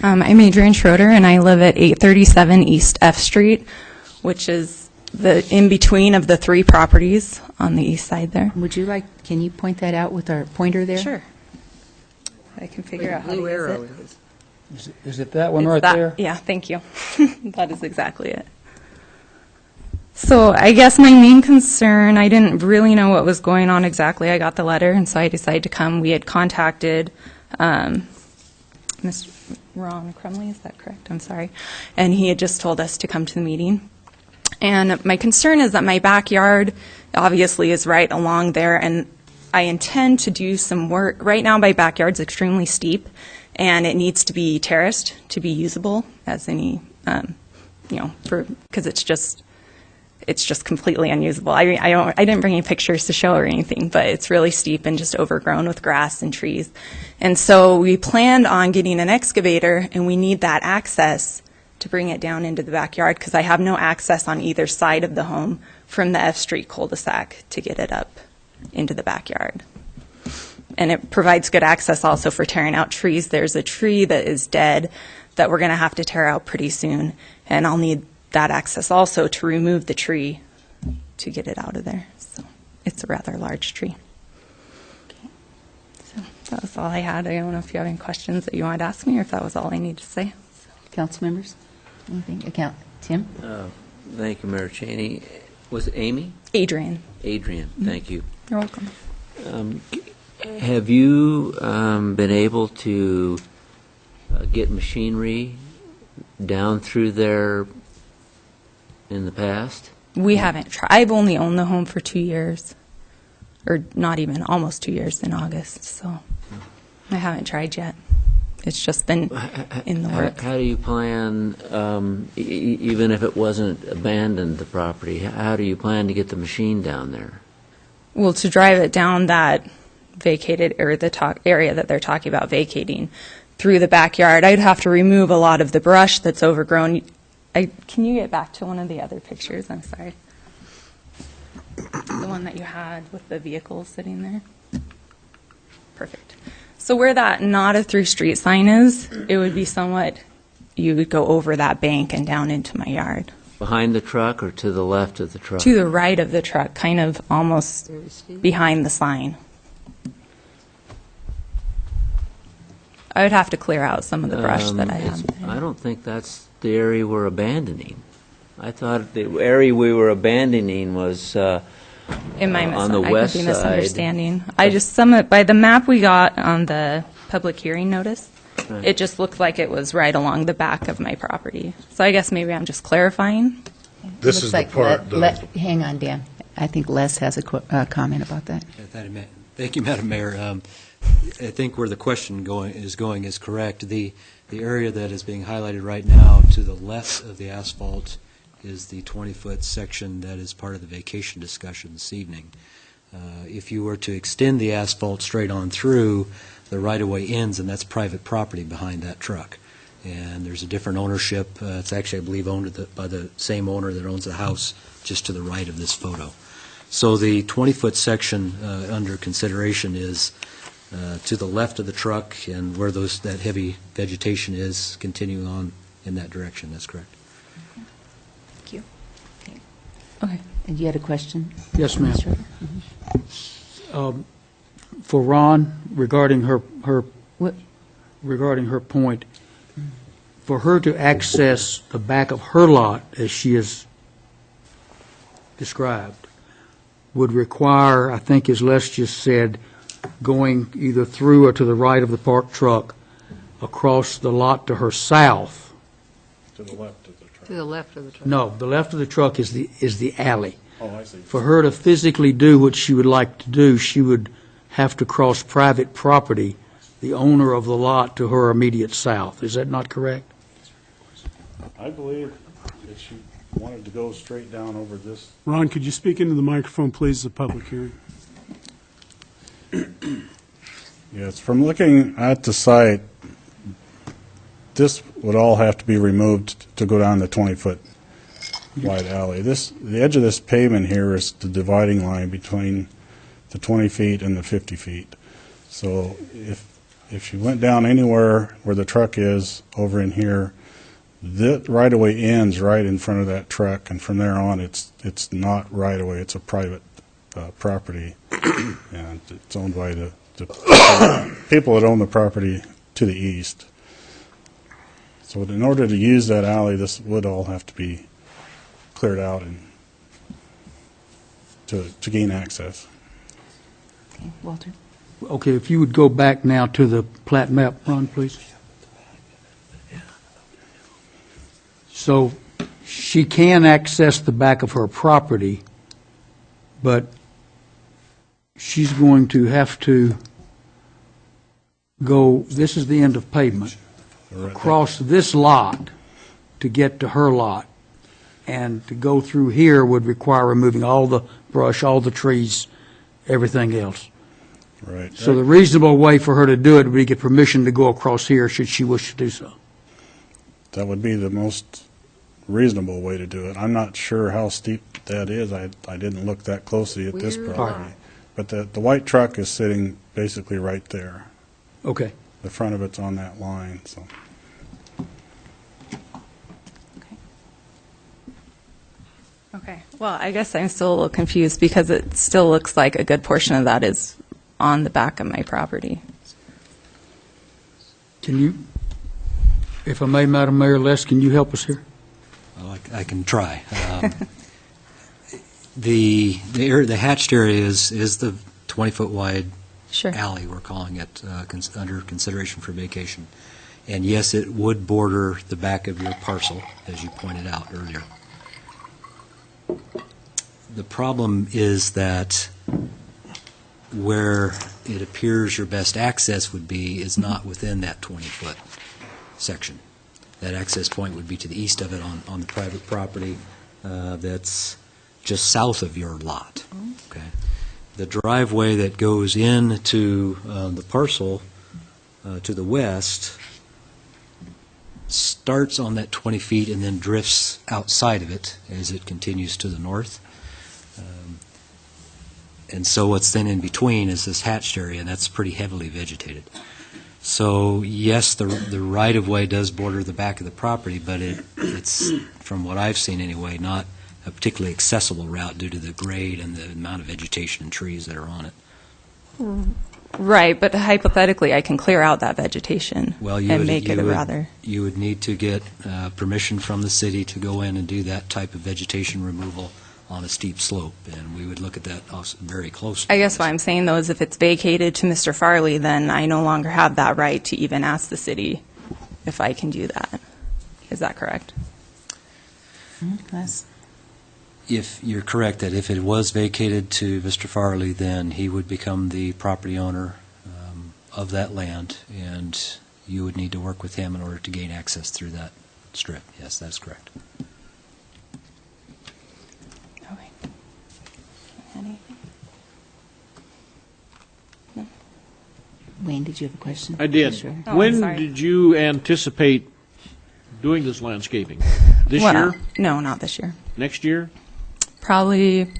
I'm Adrienne Schroeder, and I live at 837 East F Street, which is the in-between of the three properties on the east side there. Can you point that out with our pointer there? Sure. I can figure out how to use it. Is it that one It's right that- there? Yeah, thank you. That is exactly it. So I guess my main concern, I didn't really know what was going on exactly. I got the letter, and so I decided to come. We had contacted Ms. Ron Crumley, is that correct? I'm sorry. And he had just told us to come to the meeting. And my concern is that my backyard obviously is right along there, and I intend to do some work. Right now, my backyard's extremely steep, and it needs to be terraced to be usable as any, because it's just completely unusable. I didn't bring any pictures to show or anything, but it's really steep and just overgrown with grass and trees. And so we planned on getting an excavator, and we need that access to bring it down into the backyard because I have no access on either side of the home from the F Street cul-de-sac to get it up into the backyard. And it provides good access also for tearing out trees. There's a tree that is dead that we're going to have to tear out pretty soon, and I'll need that access also to remove the tree to get it out of there. So it's a rather large tree. Okay. So that was all I had. I don't know if you have any questions that you wanted to ask me or if that was all I need to say. Council members? Anything? Tim? Thank you, Mayor Cheney. Was it Amy? Adrienne. Adrienne, thank you. You're welcome. Have you been able to get machinery down through there in the past? We haven't tried. I've only owned the home for 2 years, or not even, almost 2 years in August, so I haven't tried yet. It's just been in the works. How do you plan, even if it wasn't abandoned, the property, how do you plan to get the machine down there? Well, to drive it down that vacated, or the area that they're talking about vacating through the backyard, I'd have to remove a lot of the brush that's overgrown. Can you get back to one of the other pictures? I'm sorry. The one that you had with the vehicles sitting there. Perfect. So where that not a through street sign is, it would be somewhat, you would go over that bank and down into my yard. Behind the truck or to the left of the truck? To the right of the truck, kind of almost behind the sign. I would have to clear out some of the brush that I have. I don't think that's the area we're abandoning. I thought the area we were abandoning was In my on the west I could be side. misunderstanding. I just by the map we got on the public hearing notice, it just looked like it was right along the back of my property. So I guess maybe I'm just clarifying. This is the part. Hang on, Dan. I think Les has a comment about that. Thank you, Madam Mayor. I think where the question is correct. The area that is being highlighted right now to the left of the asphalt is the 20-foot section that is part of the vacation discussion this evening. If you were to extend the asphalt straight on through, the right-of-way ends, and that's private property behind that truck. And there's a different ownership. It's actually, I believe, owned by the same owner that owns the house just to the right of this photo. So the 20-foot section under consideration is to the left of the truck, and where that heavy vegetation is, continuing on in that direction. That's correct. Thank you. Okay. And you had a question? Yes, ma'am. For Ron, regarding her point, for her to access the back of her lot, as she has described, would require, I think as Les just said, going either through or to the right of the parked truck, across the lot to her south. To the left of the truck. To the left of the truck. No, the left of the truck is the alley. Oh, I see. For her to physically do what she would like to do, she would have to cross private property, the owner of the lot, to her immediate south. Is that not correct? I believe that she wanted to go straight down over this. Ron, could you speak into the microphone, please? It's a public hearing. Yes, from looking at the site, this would all have to be removed to go down the 20-foot wide alley. The edge of this pavement here is the dividing line between the 20 feet and the 50 feet. So if if you went down anywhere where the truck is over in here, the right-of-way ends right in front of that truck, and from there on, it's not right-of-way, it's a private property, and it's owned by the people that own the property to the east. So in order to use that alley, this would all have to be cleared out and to gain access. Okay, Walter? Okay, if you would go back now to the plat map, Ron, please. So she can access the back of her property, but she's going to have to go, this is the end of pavement, across this lot to get to her lot. And to go through here would require removing all the brush, all the trees, everything else. Right. So the reasonable way for her to do it would be get permission to go across here should she wish to do so. That would be the most reasonable way to do it. I'm not sure how steep that is. I didn't look that closely at this property. But the white truck is sitting basically right there. Okay. The front of it's on that line, so. Okay. Well, I guess I'm still a little confused because it still looks like a good portion of that is on the back of my property. Can you, if I may, Madam Mayor, Les, can you help us here? Well, I can try. The hatched area is the 20-foot wide Sure. alley, we're calling it, under consideration for vacation. And yes, it would border the back of your parcel, as you pointed out earlier. The problem is that where it appears your best access would be is not within that 20-foot section. That access point would be to the east of it on the private property that's just south of your lot. Okay. The driveway that goes into the parcel to the west starts on that 20 feet and then drifts outside of it as it continues to the north. And so what's then in between is this hatched area, and that's pretty heavily vegetated. So yes, the right-of-way does border the back of the property, but it's, from what I've seen anyway, not a particularly accessible route due to the grade and the amount of vegetation and trees that are on it. Right, but hypothetically, I can clear out that vegetation Well, and make it a rather. You would need to get permission from the city to go in and do that type of vegetation removal on a steep slope, and we would look at that also very closely. I guess what I'm saying, though, is if it's vacated to Mr. Farley, then I no longer have that right to even ask the city if I can do that. Is that correct? Les? If you're correct that if it was vacated to Mr. Farley, then he would become the property owner of that land, and you would need to work with him in order to gain access through that strip. Yes, that's correct. Okay. Anything? Wayne, did you have a question? I did. Sure. Oh, I'm When sorry. did you anticipate doing this landscaping? This Well, year? No, not this year. Next year? Probably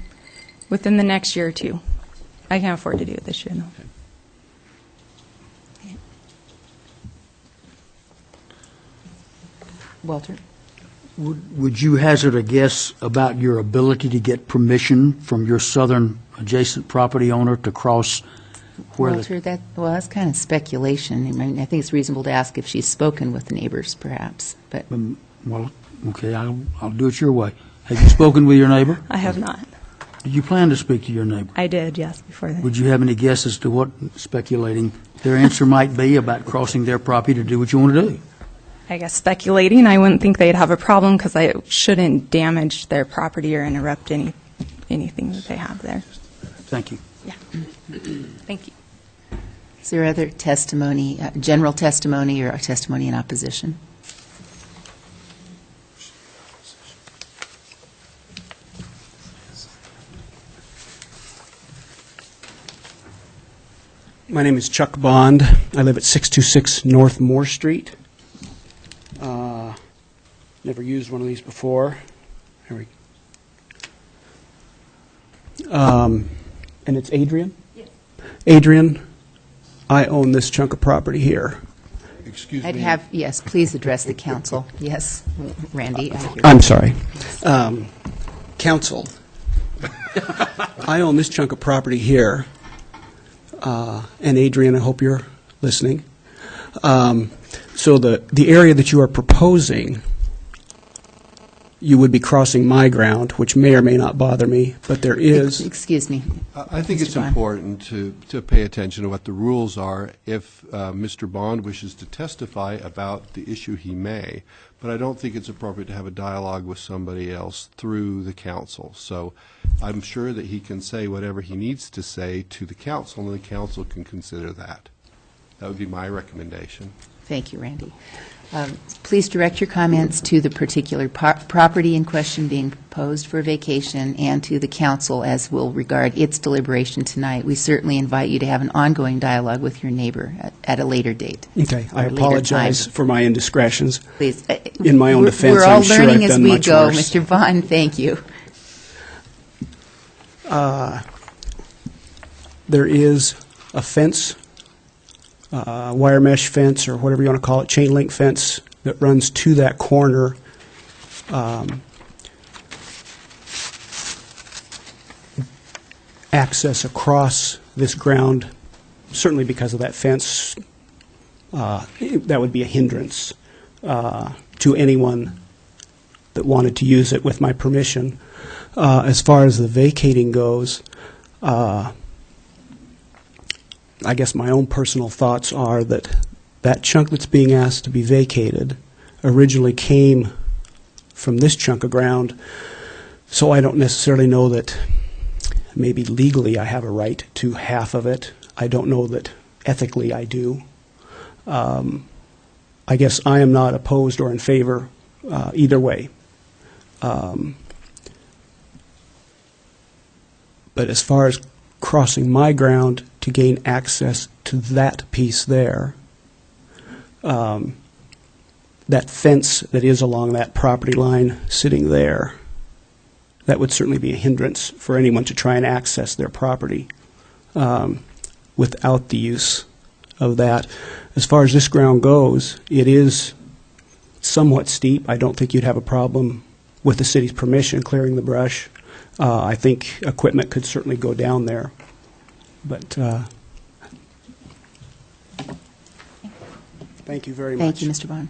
within the next year or two. I can't afford to do it this year, though. Walter? Would you hazard a guess about your ability to get permission from your southern adjacent property owner to cross where the... Walter, that's kind of speculation. I mean, I think it's reasonable to ask if she's spoken with the neighbors, perhaps, but Well, okay, I'll do it your way. Have you spoken with your neighbor? I have not. Did you plan to speak to your neighbor? I did, yes, before that. Would you have any guess as to what, speculating, their answer might be about crossing their property to do what you want to do? I guess speculating, I wouldn't think they'd have a problem because I shouldn't damage their property or interrupt anything that they have there. Thank you. Yeah. Thank you. is there other testimony, general testimony or a testimony in opposition? My name is Chuck Bond. I live at 626 North Moore Street. Never used one of these before. Here we And it's Adrian? Yes. Adrian I own this chunk of property here. Excuse I'd me. have, yes, please address the council. Yes, Randy, I hear. I'm sorry. Council, I own this chunk of property here, and Adrian, I hope you're listening. So the area that you are proposing, you would be crossing my ground, which may or may not bother me, but there is... Excuse me. I think Mr. it's Bond. important to pay attention to what the rules are. If Mr. Bond wishes to testify about the issue, he may, but I don't think it's appropriate to have a dialogue with somebody else through the council. So I'm sure that he can say whatever he needs to say to the council, and the council can consider that. That would be my recommendation. Thank you, Randy. Please direct your comments to the particular property in question being proposed for vacation and to the council as will regard its deliberation tonight. We certainly invite you to have an ongoing dialogue with your neighbor at a later date. Okay, I Or a later apologize time. for my indiscretions. Please. In my own defense, We're all I'm sure learning I've as done we much go, worse. Mr. Vaughn, thank you. There is a fence, wire mesh fence, or whatever you want to call it, chain link fence that runs to that corner. Access across this ground, certainly because of that fence, that would be a hindrance to anyone that wanted to use it with my permission. As far as the vacating goes, I guess my own personal thoughts are that that chunk that's being asked to be vacated originally came from this chunk of ground, so I don't necessarily know that maybe legally I have a right to half of it. I don't know that ethically I do. I guess I am not opposed or in favor either way. But as far as crossing my ground to gain access to that piece there, that fence that is along that property line sitting there, that would certainly be a hindrance for anyone to try and access their property without the use of that. As far as this ground goes, it is somewhat steep. I don't think you'd have a problem with the city's permission clearing the brush. I think equipment could certainly go down there. But thank you very much. Thank you, Mr. Bond.